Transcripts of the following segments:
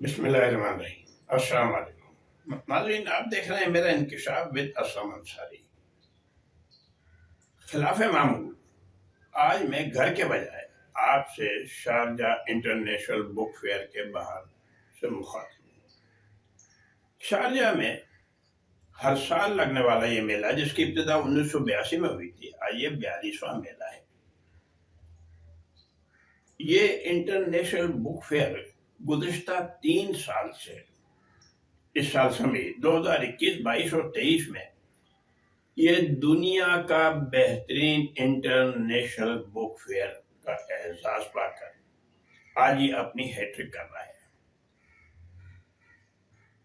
بسم اللہ الرحمن الرحیم۔ السلام علیکم ناظرین، آپ دیکھ رہے ہیں میرا انکشاف ود اسلم انصاری۔ خلاف معمول آج میں گھر کے بجائے آپ سے شارجہ انٹرنیشنل بک فیئر کے باہر سے مخاطب ہوں۔ شارجہ میں ہر سال لگنے والا یہ میلہ، جس کی ابتدا 1982 میں ہوئی تھی، آج یہ 42واں میلہ ہے۔ یہ انٹرنیشنل بک فیئر گزشتہ 3 سال سے، اس سال سمیت 2021، 22 اور 23 میں یہ دنیا کا بہترین انٹرنیشنل بک فیئر کا اعزاز پا کر آج یہ اپنی ہیٹرک کر رہا ہے۔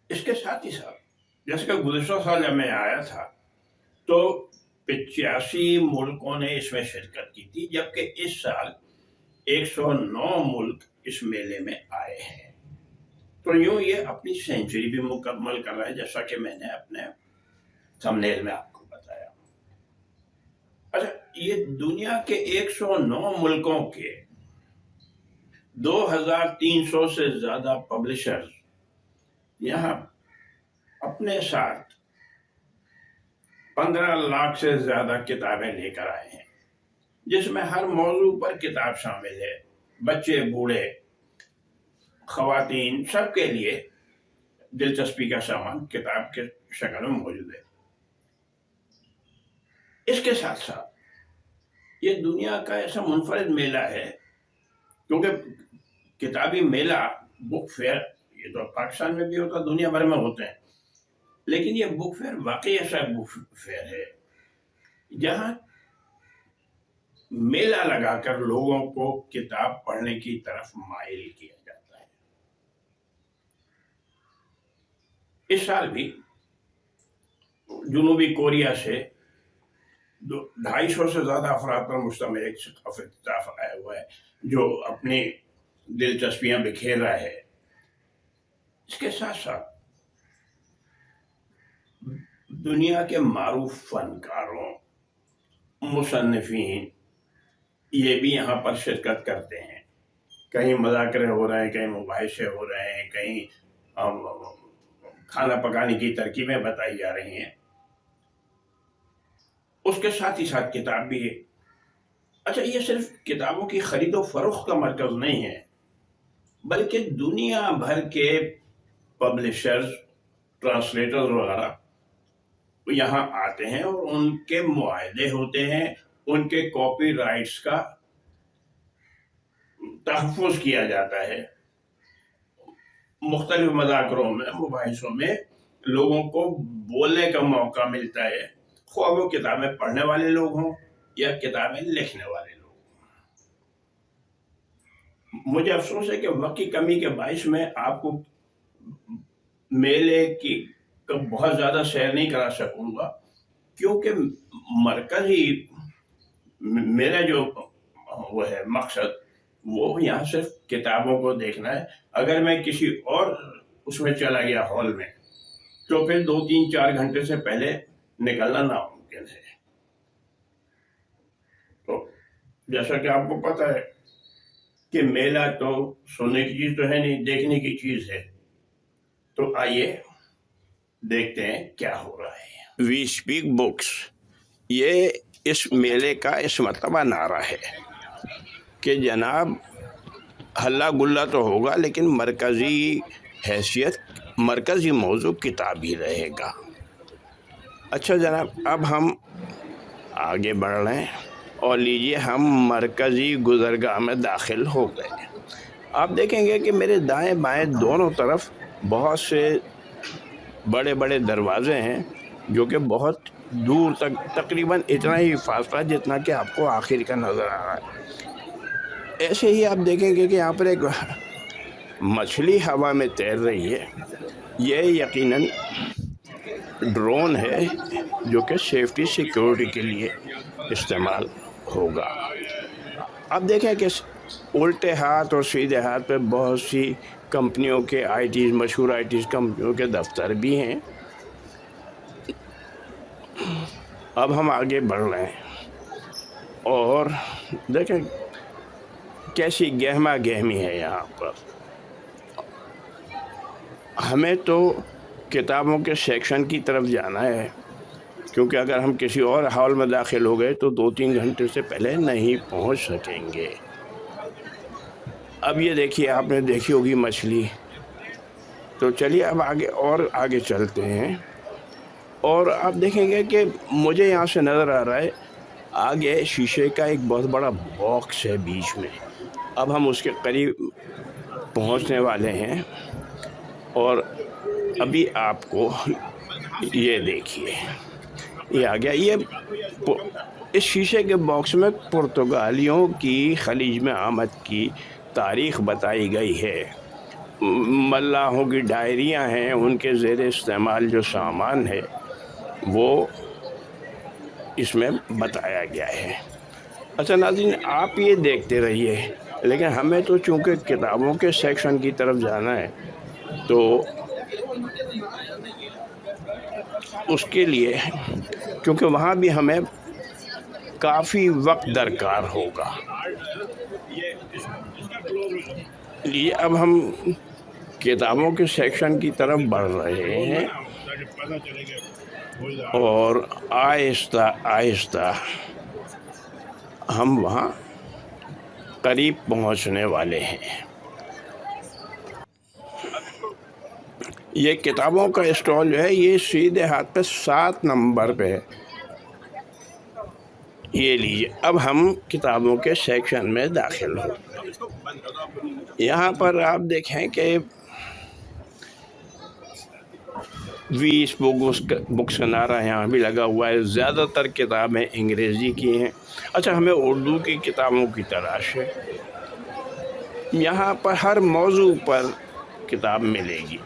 اس کے ساتھ ہی ساتھ، جیسے کہ گزشتہ سال جب میں آیا تھا تو 85 ملکوں نے اس میں شرکت کی تھی، جبکہ اس سال 109 ملک اس میلے میں آئے ہیں۔ تو یوں یہ اپنی سینچری بھی مکمل کر رہا ہے، جیسا کہ میں نے اپنے تھمبنیل میں آپ کو بتایا۔ اچھا، یہ دنیا کے 109 ملکوں کے 2300 سے زیادہ پبلشرز یہاں اپنے ساتھ 15 لاکھ سے زیادہ کتابیں لے کر آئے ہیں، جس میں ہر موضوع پر کتاب شامل ہے۔ بچے، بوڑھے، خواتین، سب کے لیے دلچسپی کا سامان کتاب کے شکل میں موجود ہے۔ اس کے ساتھ ساتھ یہ دنیا کا ایسا منفرد میلہ ہے، کیونکہ کتابی میلہ، بک فیئر، یہ تو پاکستان میں بھی ہوتا، دنیا بھر میں ہوتے ہیں، لیکن یہ بک فیئر واقعی ایسا بک فیئر ہے جہاں میلہ لگا کر لوگوں کو کتاب پڑھنے کی طرف مائل کیا جاتا ہے۔ اس سال بھی جنوبی کوریا سے 250 سے زیادہ افراد پر مشتمل ایک افتتاح آیا ہوا ہے، جو اپنی دلچسپیاں بکھیر رہا ہے۔ اس کے ساتھ ساتھ دنیا کے معروف فنکاروں، مصنفین، یہ بھی یہاں پر شرکت کرتے ہیں۔ کہیں مذاکرے ہو رہے ہیں، کہیں مباحثے ہو رہے ہیں، کہیں کھانا پکانے کی ترکیبیں بتائی جا رہی ہیں۔ اس کے ساتھ ہی ساتھ کتاب بھی ہے۔ اچھا، یہ صرف کتابوں کی خرید و فروخت کا مرکز نہیں ہے، بلکہ دنیا بھر کے پبلشرز، ٹرانسلیٹرز وغیرہ یہاں آتے ہیں اور ان کے معاہدے ہوتے ہیں، ان کے کاپی رائٹس کا تحفظ کیا جاتا ہے۔ مختلف مذاکروں میں، مباحثوں میں لوگوں کو بولنے کا موقع ملتا ہے، خواہ وہ کتابیں پڑھنے والے لوگ ہوں یا کتابیں لکھنے والے لوگ۔ مجھے افسوس ہے کہ وقت کی کمی کے باعث میں آپ کو میلے کی بہت زیادہ سیر نہیں کرا سکوں گا، کیونکہ مرکزی میرا جو وہ ہے مقصد، وہ یہاں صرف کتابوں کو دیکھنا ہے۔ اگر میں کسی اور اس میں چلا گیا ہال میں، تو پھر 2 3 4 گھنٹے سے پہلے نکلنا ناممکن ہے۔ تو جیسا کہ آپ کو پتہ ہے کہ میلہ تو سننے کی چیز تو ہے نہیں، دیکھنے کی چیز ہے۔ تو آئیے دیکھتے ہیں کیا ہو رہا ہے۔ وی اسپیک بکس، یہ اس میلے کا اس مرتبہ نعرہ ہے کہ جناب ہلا گلا تو ہوگا، لیکن مرکزی حیثیت، مرکزی موضوع کتاب ہی رہے گا۔ اچھا جناب، اب ہم آگے بڑھ رہے ہیں اور لیجیے ہم مرکزی گزرگاہ میں داخل ہو گئے۔ آپ دیکھیں گے کہ میرے دائیں بائیں دونوں طرف بہت سے بڑے بڑے دروازے ہیں، جو کہ بہت دور تک، تقریباً اتنا ہی فاصلہ جتنا کہ آپ کو آخر کا نظر آ رہا ہے۔ ایسے ہی آپ دیکھیں گے کہ یہاں پر ایک مچھلی ہوا میں تیر رہی ہے۔ یہ یقیناً ڈرون ہے، جو کہ سیفٹی سیکیورٹی کے لیے استعمال ہوگا۔ اب دیکھیں کہ الٹے ہاتھ اور سیدھے ہاتھ پہ بہت سی کمپنیوں کے مشہور آئی ٹیز کمپنیوں کے دفتر بھی ہیں۔ اب ہم آگے بڑھ رہے ہیں اور دیکھیں کیسی گہما گہمی ہے یہاں پر۔ ہمیں تو کتابوں کے سیکشن کی طرف جانا ہے، کیونکہ اگر ہم کسی اور ہال میں داخل ہو گئے تو 2-3 گھنٹے سے پہلے نہیں پہنچ سکیں گے۔ اب یہ دیکھیے، آپ نے دیکھی ہوگی مچھلی، تو چلیے اب آگے چلتے ہیں، اور آپ دیکھیں گے کہ مجھے یہاں سے نظر آ رہا ہے آگے شیشے کا ایک بہت بڑا باکس ہے بیچ میں۔ اب ہم اس کے قریب پہنچنے والے ہیں، اور ابھی آپ کو یہ دیکھیے، یہ آ گیا۔ اس شیشے کے باکس میں پرتگالیوں کی خلیج میں آمد کی تاریخ بتائی گئی ہے، ملاحوں کی ڈائریاں ہیں، ان کے زیر استعمال جو سامان ہے وہ اس میں بتایا گیا ہے۔ اچھا ناظرین، آپ یہ دیکھتے رہیے، لیکن ہمیں تو چونکہ کتابوں کے سیکشن کی طرف جانا ہے، تو اس کے لیے کیونکہ وہاں بھی ہمیں کافی وقت درکار ہوگا، یہ اب ہم کتابوں کے سیکشن کی طرف بڑھ رہے ہیں، اور آہستہ آہستہ ہم وہاں قریب پہنچنے والے ہیں۔ یہ کتابوں کا اسٹال جو ہے یہ سیدھے ہاتھ پہ 7 نمبر پہ ہے، یہ لیجیے۔ اب ہم کتابوں کے سیکشن میں داخل ہوں۔ یہاں پر آپ دیکھیں کہ 20 بکس کا نعرہ یہاں بھی لگا ہوا ہے، زیادہ تر کتابیں انگریزی کی ہیں۔ اچھا، ہمیں اردو کی کتابوں کی تلاش ہے۔ یہاں پر ہر موضوع پر کتاب ملے گی،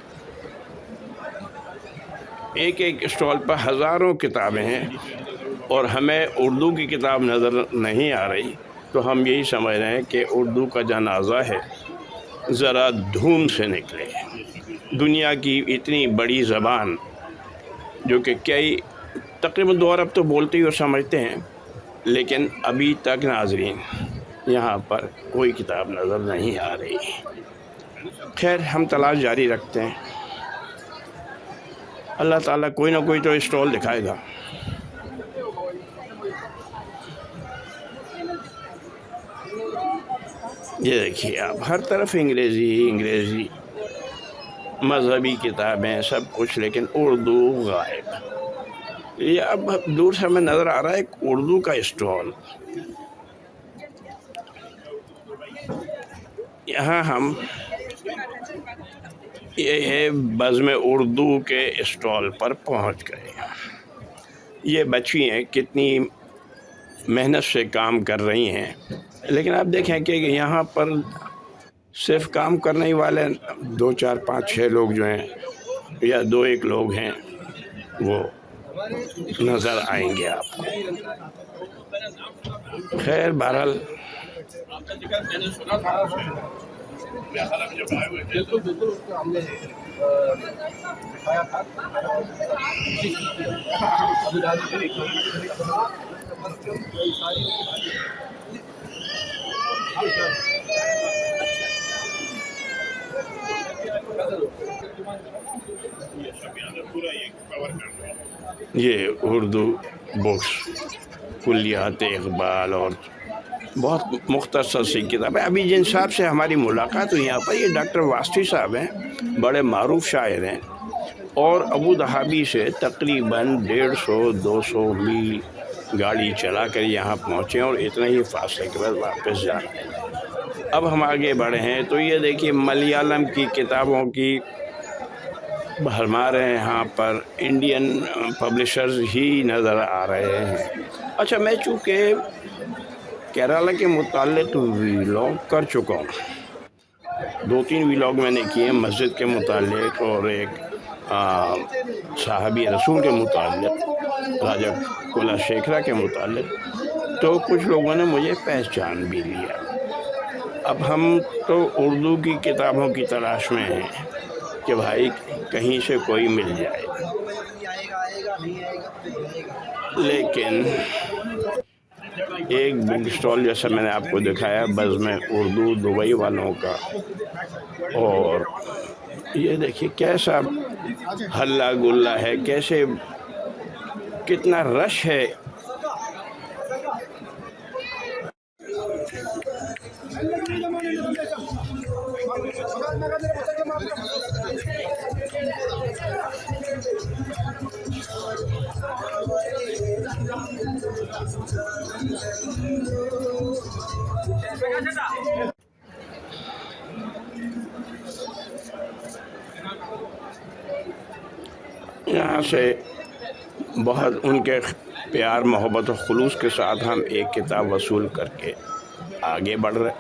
ایک اسٹال پر ہزاروں کتابیں ہیں، اور ہمیں اردو کی کتاب نظر نہیں آ رہی، تو ہم یہی سمجھ رہے ہیں کہ اردو کا جنازہ ہے، ذرا دھوم سے نکلے۔ دنیا کی اتنی بڑی زبان جو کہ تقریباً 2 ارب تو بولتے ہی اور سمجھتے ہیں، لیکن ابھی تک ناظرین یہاں پر کوئی کتاب نظر نہیں آ رہی۔ خیر، ہم تلاش جاری رکھتے ہیں، اللہ تعالیٰ کوئی نہ کوئی تو اسٹال دکھائے گا۔ یہ دیکھیے آپ، ہر طرف انگریزی مذہبی کتابیں سب کچھ، لیکن اردو غائب۔ یہ اب دور سے ہمیں نظر آ رہا ہے ایک اردو کا اسٹال، یہاں ہم یہ بزم اردو کے اسٹال پر پہنچ گئے۔ یہ بچیاں کتنی محنت سے کام کر رہی ہیں، لیکن آپ دیکھیں کہ یہاں پر صرف کام کرنے والے 2 4 5 6 لوگ جو ہیں، یا 2-1 لوگ ہیں، وہ نظر آئیں گے آپ کو۔ خیر، بہرحال یہ اردو بکس، کلیات اقبال اور بہت مختصر سی کتاب ہے۔ ابھی جن صاحب سے ہماری ملاقات ہوئی یہاں پر، یہ ڈاکٹر واسطی صاحب ہیں، بڑے معروف شاعر ہیں، اور ابو دھابی سے تقریباً 150-200 میل گاڑی چلا کر یہاں پہنچے، اور اتنے ہی فاصلے کے بعد واپس جا رہے ہیں۔ اب ہم آگے بڑھے ہیں تو یہ دیکھیے ملیالم کی کتابوں کی ہمارے یہاں پر انڈین پبلشرز ہی نظر آ رہے ہیں۔ اچھا، میں چونکہ کیرالہ کے متعلق ویلاگ کر چکا ہوں، 2-3 ویلاگ میں نے کیے، مسجد کے متعلق اور ایک صحابی رسول کے متعلق، راجہ کولا شیکھرا کے متعلق، تو کچھ لوگوں نے مجھے پہچان بھی لیا۔ اب ہم تو اردو کی کتابوں کی تلاش میں ہیں کہ بھائی کہیں سے کوئی مل جائے، لیکن ایک بک اسٹال جیسا میں نے آپ کو دکھایا، بزم اردو دبئی والوں کا، اور یہ دیکھیے کیسا ہلا گلا ہے، کیسے کتنا رش ہے. یہاں سے بہت ان کے پیار محبت و خلوص کے ساتھ ہم ایک کتاب وصول کر کے آگے بڑھ رہے.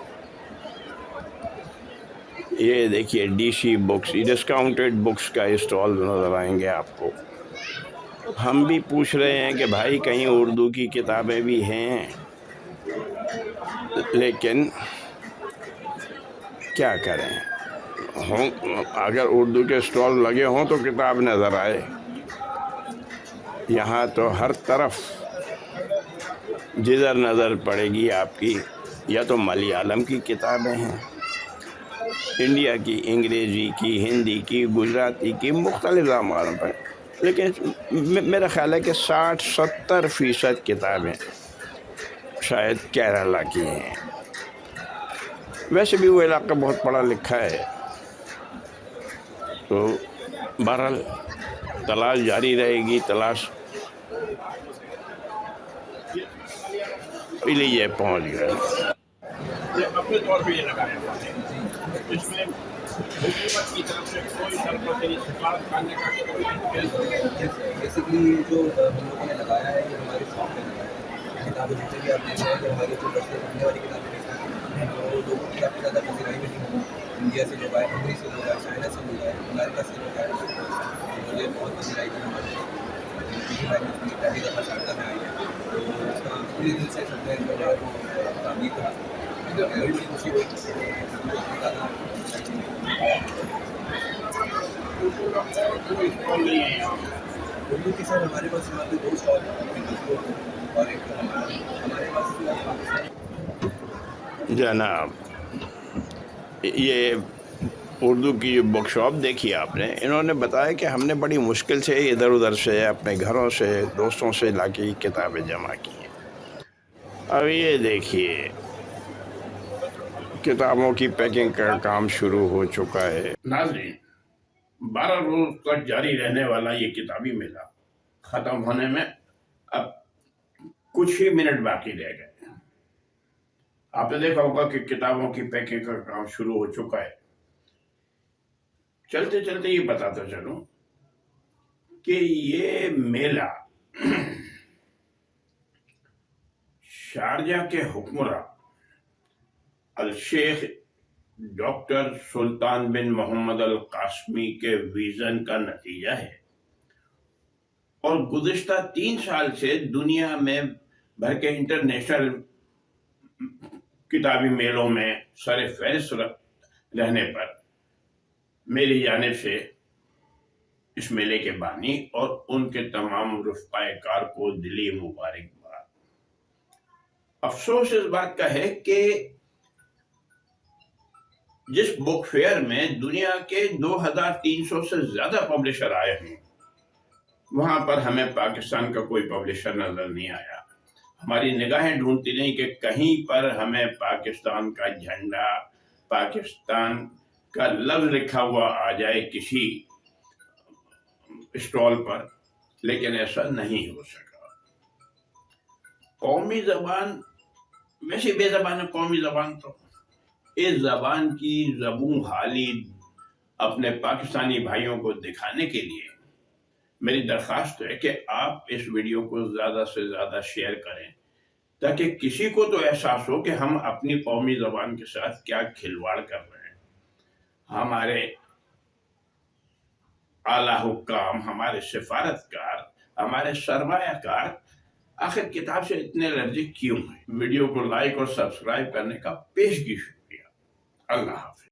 یہ دیکھیے D C books, discounted books کا اسٹال نظر آئیں گے آپ کو. ہم بھی پوچھ رہے ہیں کہ بھائی کہیں اردو کی کتابیں بھی ہیں، لیکن کیا کریں، اگر اردو کے اسٹال لگے ہوں تو کتاب نظر آئے. یہاں تو ہر طرف جدھر نظر پڑے گی آپ کی یا تو ملیالم کی کتابیں ہیں، انڈیا کی، انگریزی کی، ہندی کی، گجراتی کی، مختلف زبانوں پر. لیکن میرا خیال ہے کہ 60-70% کتابیں شاید کیرلا کی ہیں. ویسے بھی وہ علاقہ بہت پڑھا لکھا ہے، تو بہرحال تلاش جاری رہے گی. تلاش لیے پہنچ گئے. اپنے طور پہ یہ لگایا اس میں حکومت کی طرف سے کوئی سرپرستی سفارت کرنے کا بیسکلی جو ہم لوگوں نے لگایا ہے یہ ہمارے شاپ میں لگایا ہے. کتابیں جیسے کہ آپ دیکھ رہے ہیں کہ ہماری جو دستے پڑھنے والی کتابیں ہیں وہ لوگوں کی کافی زیادہ پذیرائی میں نہیں ہے. انڈیا سے لوگ آئے، ہنگری سے لوگ آئے، چائنا سے لوگ آئے، امریکہ سے لوگ آئے، مجھے بہت پذیرائی کی ہمارے لینگویج کی پہلی دفعہ شارجہ میں آئی ہے. تو اس کا پوری دل سے سب نے جو ہے وہ تعمیر کرا. بڑی خوشی ہوئی اردو کی. سر ہمارے پاس یہاں پہ 2 اسٹال ہیں اور ایک ہمارے پاس. جناب یہ اردو کی جو بک شاپ دیکھی آپ نے، انہوں نے بتایا کہ ہم نے بڑی مشکل سے ادھر ادھر سے اپنے گھروں سے دوستوں سے لا کے کتابیں جمع کی ہیں. اب یہ دیکھیے کتابوں کی پیکنگ کا کام شروع ہو چکا ہے. ناظرین، 12 روز تک جاری رہنے والا یہ کتابی میلہ ختم ہونے میں اب کچھ ہی منٹ باقی رہ گئے. آپ نے دیکھا ہوگا کہ کتابوں کی پیکنگ کا کام شروع ہو چکا ہے. چلتے چلتے یہ بتاتا چلوں کہ یہ میلہ شارجہ کے حکمراں الشیخ ڈاکٹر سلطان بن محمد القاسمی کے ویژن کا نتیجہ ہے، اور گزشتہ 3 سال سے دنیا میں بھر کے انٹرنیشنل کتابی میلوں میں سر فہرست رہنے پر میری جانب سے اس میلے کے بانی اور ان کے تمام رفقائے کار کو دلی مبارکباد. افسوس اس بات کا ہے کہ جس بک فیئر میں دنیا کے 2300 سے زیادہ پبلشر آئے ہیں، وہاں پر ہمیں پاکستان کا کوئی پبلشر نظر نہیں آیا. ہماری نگاہیں ڈھونڈتی رہیں کہ کہیں پر ہمیں پاکستان کا جھنڈا، پاکستان کا لفظ لکھا ہوا آ جائے کسی اسٹال پر، لیکن ایسا نہیں ہو سکا. قومی زبان ویسے بے زبان ہے. قومی زبان تو اس زبان کی زبوں حالی اپنے پاکستانی بھائیوں کو دکھانے کے لیے میری درخواست ہے کہ آپ اس ویڈیو کو زیادہ سے زیادہ شیئر کریں، تاکہ کسی کو تو احساس ہو کہ ہم اپنی قومی زبان کے ساتھ کیا کھلواڑ کر رہے ہیں. ہمارے اعلیٰ حکام، ہمارے سفارتکار، ہمارے سرمایہ کار آخر کتاب سے اتنے الرجک کیوں ہیں؟ ویڈیو کو لائک اور سبسکرائب کرنے کا پیشگی شکریہ. اللہ حافظ.